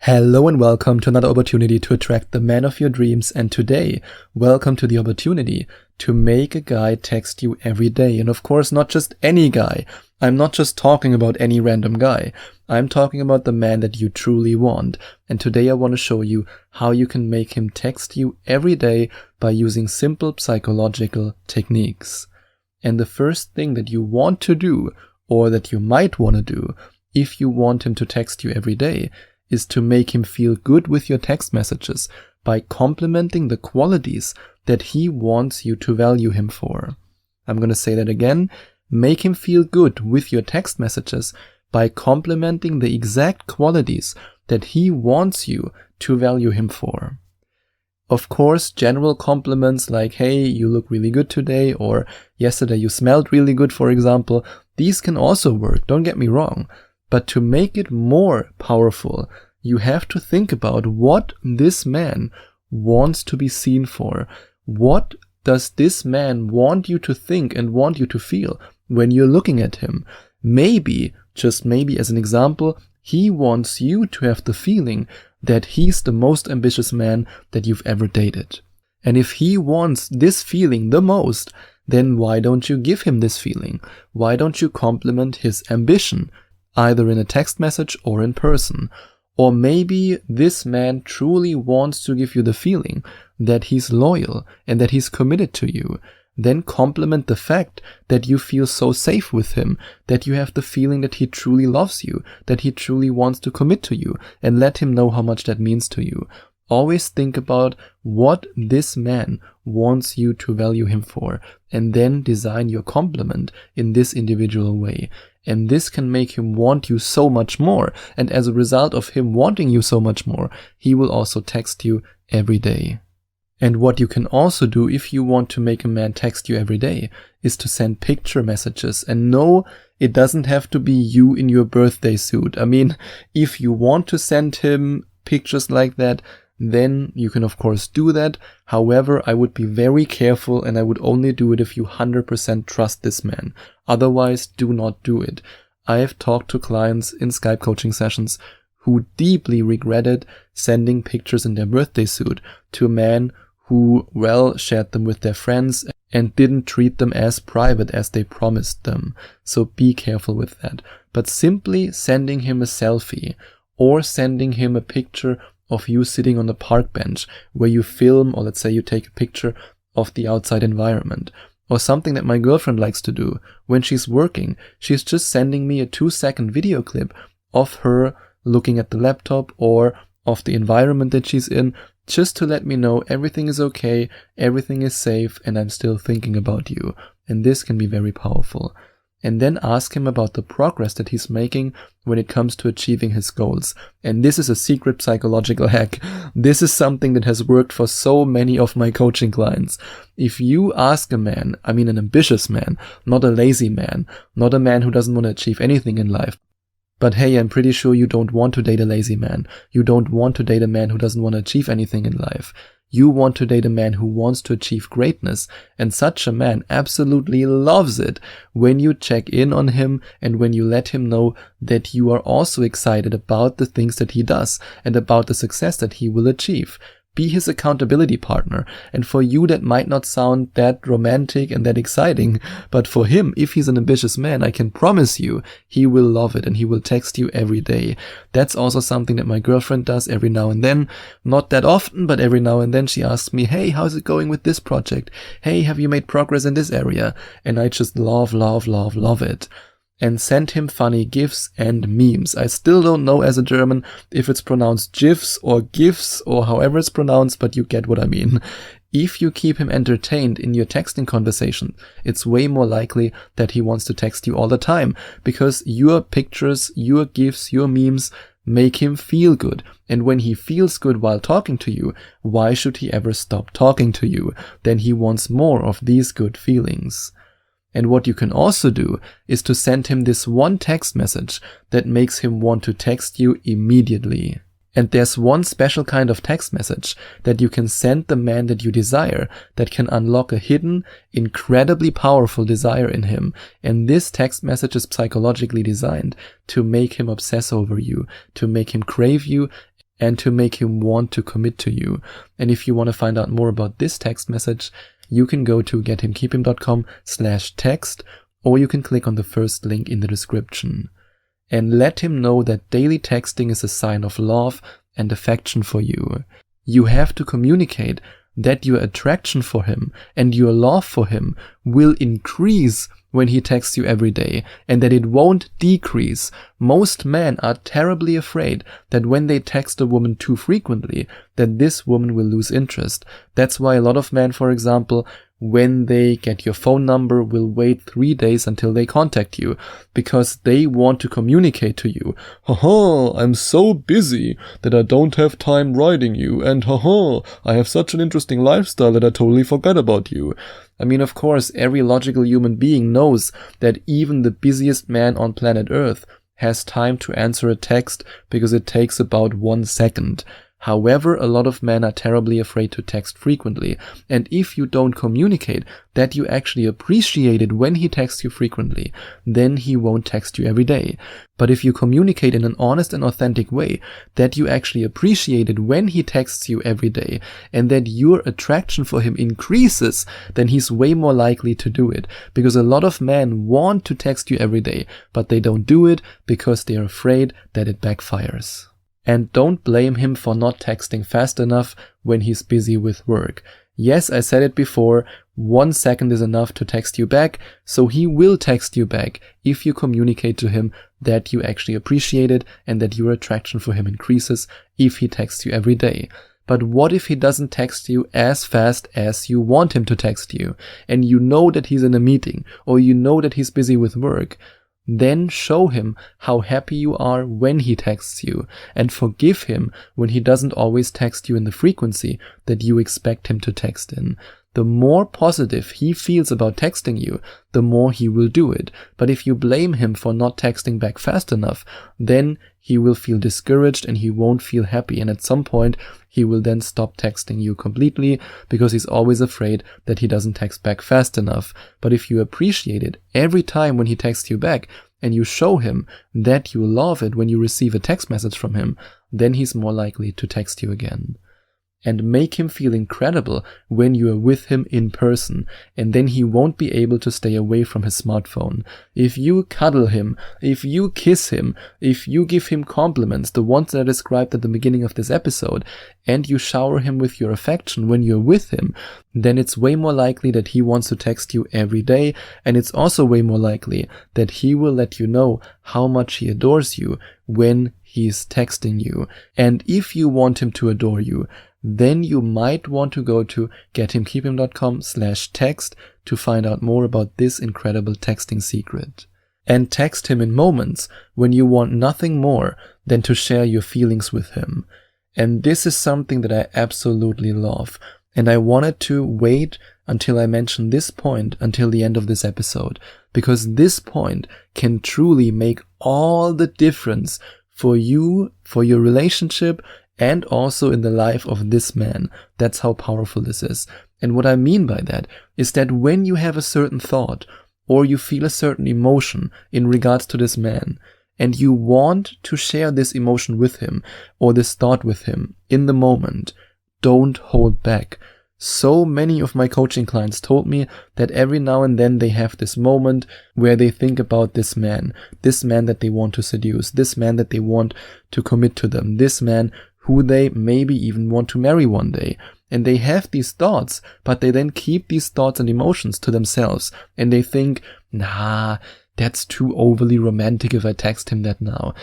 Hello and welcome to another opportunity to attract the man of your dreams. And today, welcome to the opportunity to make a guy text you every day. And of course, not just any guy. I'm not just talking about any random guy. I'm talking about the man that you truly want. And today I want to show you how you can make him text you every day by using simple psychological techniques. And the first thing that you want to do, or that you might want to do, if you want him to text you every day, is to make him feel good with your text messages by complimenting the qualities that he wants you to value him for. I'm going to say that again. Make him feel good with your text messages by complimenting the exact qualities that he wants you to value him for. Of course, general compliments like, hey, you look really good today, or yesterday you smelled really good, for example, these can also work, don't get me wrong. But to make it more powerful, you have to think about what this man wants to be seen for. What does this man want you to think and want you to feel when you're looking at him? Maybe, just maybe as an example, he wants you to have the feeling that he's the most ambitious man that you've ever dated. And if he wants this feeling the most, then why don't you give him this feeling? Why don't you compliment his ambition? Either in a text message or in person. Or maybe this man truly wants to give you the feeling that he's loyal and that he's committed to you. Then compliment the fact that you feel so safe with him, that you have the feeling that he truly loves you, that he truly wants to commit to you, and let him know how much that means to you. Always think about what this man wants you to value him for, and then design your compliment in this individual way. And this can make him want you so much more. And as a result of him wanting you so much more, he will also text you every day. And what you can also do if you want to make a man text you every day is to send picture messages. And no, it doesn't have to be you in your birthday suit. I mean, if you want to send him pictures like that, then you can of course do that. However, I would be very careful, and I would only do it if you 100% trust this man. Otherwise, do not do it. I have talked to clients in Skype coaching sessions who deeply regretted sending pictures in their birthday suit to a man who, well, shared them with their friends and didn't treat them as private as they promised them. So be careful with that. But simply sending him a selfie or sending him a picture of you sitting on a park bench where you film, or let's say you take a picture of the outside environment, or something that my girlfriend likes to do when she's working. She's just sending me a 2-second video clip of her looking at the laptop or of the environment that she's in, just to let me know everything is okay, everything is safe, and I'm still thinking about you. And this can be very powerful. And then ask him about the progress that he's making when it comes to achieving his goals. And this is a secret psychological hack. This is something that has worked for so many of my coaching clients. If you ask a man, I mean an ambitious man, not a lazy man, not a man who doesn't want to achieve anything in life, but hey, I'm pretty sure you don't want to date a lazy man. You don't want to date a man who doesn't want to achieve anything in life. You want to date a man who wants to achieve greatness, and such a man absolutely loves it when you check in on him and when you let him know that you are also excited about the things that he does and about the success that he will achieve. Be his accountability partner. And for you, that might not sound that romantic and that exciting, but for him, if he's an ambitious man, I can promise you, he will love it and he will text you every day. That's also something that my girlfriend does every now and then. Not that often, but every now and then she asks me, hey, how's it going with this project? Hey, have you made progress in this area? And I just love it. And send him funny GIFs and memes. I still don't know as a German if it's pronounced GIFs or GIFs or however it's pronounced, but you get what I mean. If you keep him entertained in your texting conversation, it's way more likely that he wants to text you all the time, because your pictures, your GIFs, your memes make him feel good. And when he feels good while talking to you, why should he ever stop talking to you? Then he wants more of these good feelings. And what you can also do is to send him this one text message that makes him want to text you immediately. And there's one special kind of text message that you can send the man that you desire that can unlock a hidden, incredibly powerful desire in him. And this text message is psychologically designed to make him obsess over you, to make him crave you, and to make him want to commit to you. And if you want to find out more about this text message, you can go to gethimkeephim.com/text, or you can click on the first link in the description. And let him know that daily texting is a sign of love and affection for you. You have to communicate that your attraction for him and your love for him will increase when he texts you every day, and that it won't decrease. Most men are terribly afraid that when they text a woman too frequently, that this woman will lose interest. That's why a lot of men, for example, when they get your phone number, will wait 3 days until they contact you, because they want to communicate to you. Haha, I'm so busy that I don't have time writing you, and haha, I have such an interesting lifestyle that I totally forgot about you. I mean, of course, every logical human being knows that even the busiest man on planet Earth has time to answer a text because it takes about 1 second. However, a lot of men are terribly afraid to text frequently, and if you don't communicate that you actually appreciate it when he texts you frequently, then he won't text you every day. But if you communicate in an honest and authentic way that you actually appreciate it when he texts you every day, and that your attraction for him increases, then he's way more likely to do it. Because a lot of men want to text you every day, but they don't do it because they're afraid that it backfires. And don't blame him for not texting fast enough when he's busy with work. Yes, I said it before, 1 second is enough to text you back, so he will text you back if you communicate to him that you actually appreciate it and that your attraction for him increases if he texts you every day. But what if he doesn't text you as fast as you want him to text you, and you know that he's in a meeting, or you know that he's busy with work? Then show him how happy you are when he texts you, and forgive him when he doesn't always text you in the frequency that you expect him to text in. The more positive he feels about texting you, the more he will do it. But if you blame him for not texting back fast enough, then he will feel discouraged and he won't feel happy. And at some point, he will then stop texting you completely because he's always afraid that he doesn't text back fast enough. But if you appreciate it every time when he texts you back, and you show him that you love it when you receive a text message from him, then he's more likely to text you again. And make him feel incredible when you are with him in person, and then he won't be able to stay away from his smartphone. If you cuddle him, if you kiss him, if you give him compliments, the ones that I described at the beginning of this episode, and you shower him with your affection when you're with him, then it's way more likely that he wants to text you every day, and it's also way more likely that he will let you know how much he adores you when he's texting you. And if you want him to adore you, then you might want to go to gethimkeephim.com/text to find out more about this incredible texting secret. And text him in moments when you want nothing more than to share your feelings with him. And this is something that I absolutely love. And I wanted to wait until I mention this point until the end of this episode, because this point can truly make all the difference for you, for your relationship, and also in the life of this man. That's how powerful this is. And what I mean by that is that when you have a certain thought or you feel a certain emotion in regards to this man, and you want to share this emotion with him or this thought with him in the moment, don't hold back. So many of my coaching clients told me that every now and then they have this moment where they think about this man that they want to seduce, this man that they want to commit to them, this man who they maybe even want to marry one day. And they have these thoughts, but they then keep these thoughts and emotions to themselves. And they think, nah, that's too overly romantic if I text him that now.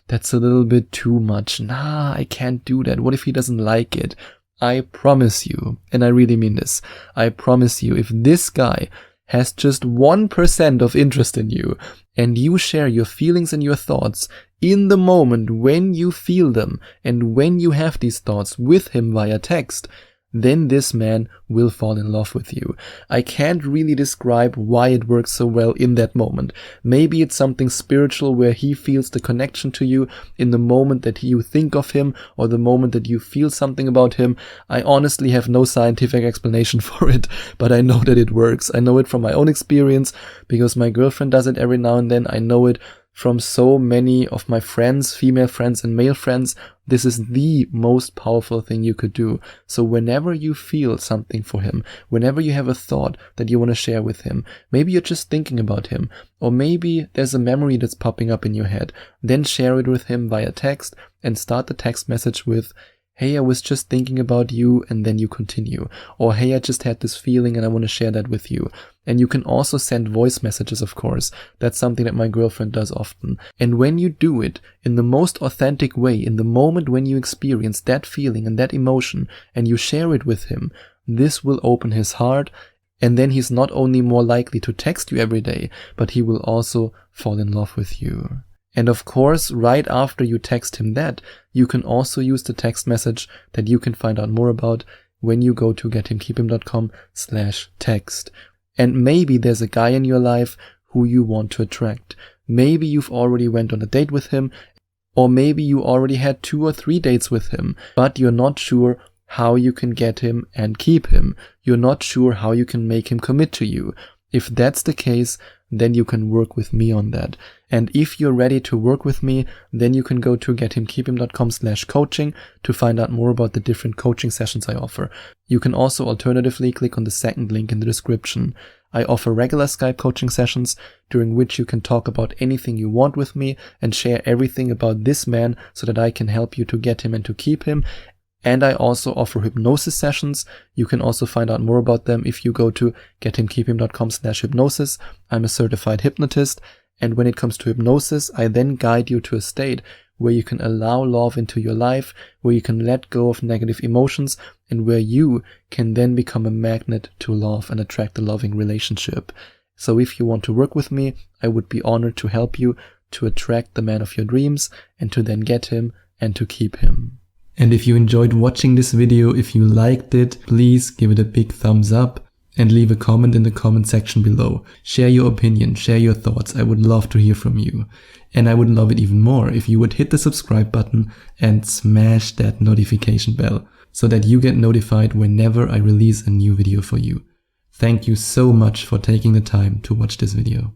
That's a little bit too much. Nah, I can't do that. What if he doesn't like it? I promise you, and I really mean this, I promise you, if this guy has just 1% of interest in you, and you share your feelings and your thoughts in the moment when you feel them, and when you have these thoughts with him via text, then this man will fall in love with you. I can't really describe why it works so well in that moment. Maybe it's something spiritual where he feels the connection to you in the moment that you think of him or the moment that you feel something about him. I honestly have no scientific explanation for it, but I know that it works. I know it from my own experience because my girlfriend does it every now and then. I know it from so many of my friends, female friends and male friends, this is the most powerful thing you could do. So whenever you feel something for him, whenever you have a thought that you want to share with him, maybe you're just thinking about him, or maybe there's a memory that's popping up in your head, then share it with him via text and start the text message with, hey, I was just thinking about you, and then you continue. Or, hey, I just had this feeling and I want to share that with you. And you can also send voice messages, of course. That's something that my girlfriend does often. And when you do it in the most authentic way, in the moment when you experience that feeling and that emotion, and you share it with him, this will open his heart. And then he's not only more likely to text you every day, but he will also fall in love with you. And of course, right after you text him that, you can also use the text message that you can find out more about when you go to gethimkeephim.com/text. And maybe there's a guy in your life who you want to attract. Maybe you've already went on a date with him, or maybe you already had 2 or 3 dates with him, but you're not sure how you can get him and keep him. You're not sure how you can make him commit to you. If that's the case, then you can work with me on that. And if you're ready to work with me, then you can go to gethimkeephim.com/coaching to find out more about the different coaching sessions I offer. You can also alternatively click on the second link in the description. I offer regular Skype coaching sessions during which you can talk about anything you want with me and share everything about this man so that I can help you to get him and to keep him. And I also offer hypnosis sessions. You can also find out more about them if you go to gethimkeephim.com/hypnosis. I'm a certified hypnotist. And when it comes to hypnosis, I then guide you to a state where you can allow love into your life, where you can let go of negative emotions, and where you can then become a magnet to love and attract a loving relationship. So if you want to work with me, I would be honored to help you to attract the man of your dreams and to then get him and to keep him. And if you enjoyed watching this video, if you liked it, please give it a big thumbs up and leave a comment in the comment section below. Share your opinion, share your thoughts. I would love to hear from you. And I would love it even more if you would hit the subscribe button and smash that notification bell so that you get notified whenever I release a new video for you. Thank you so much for taking the time to watch this video.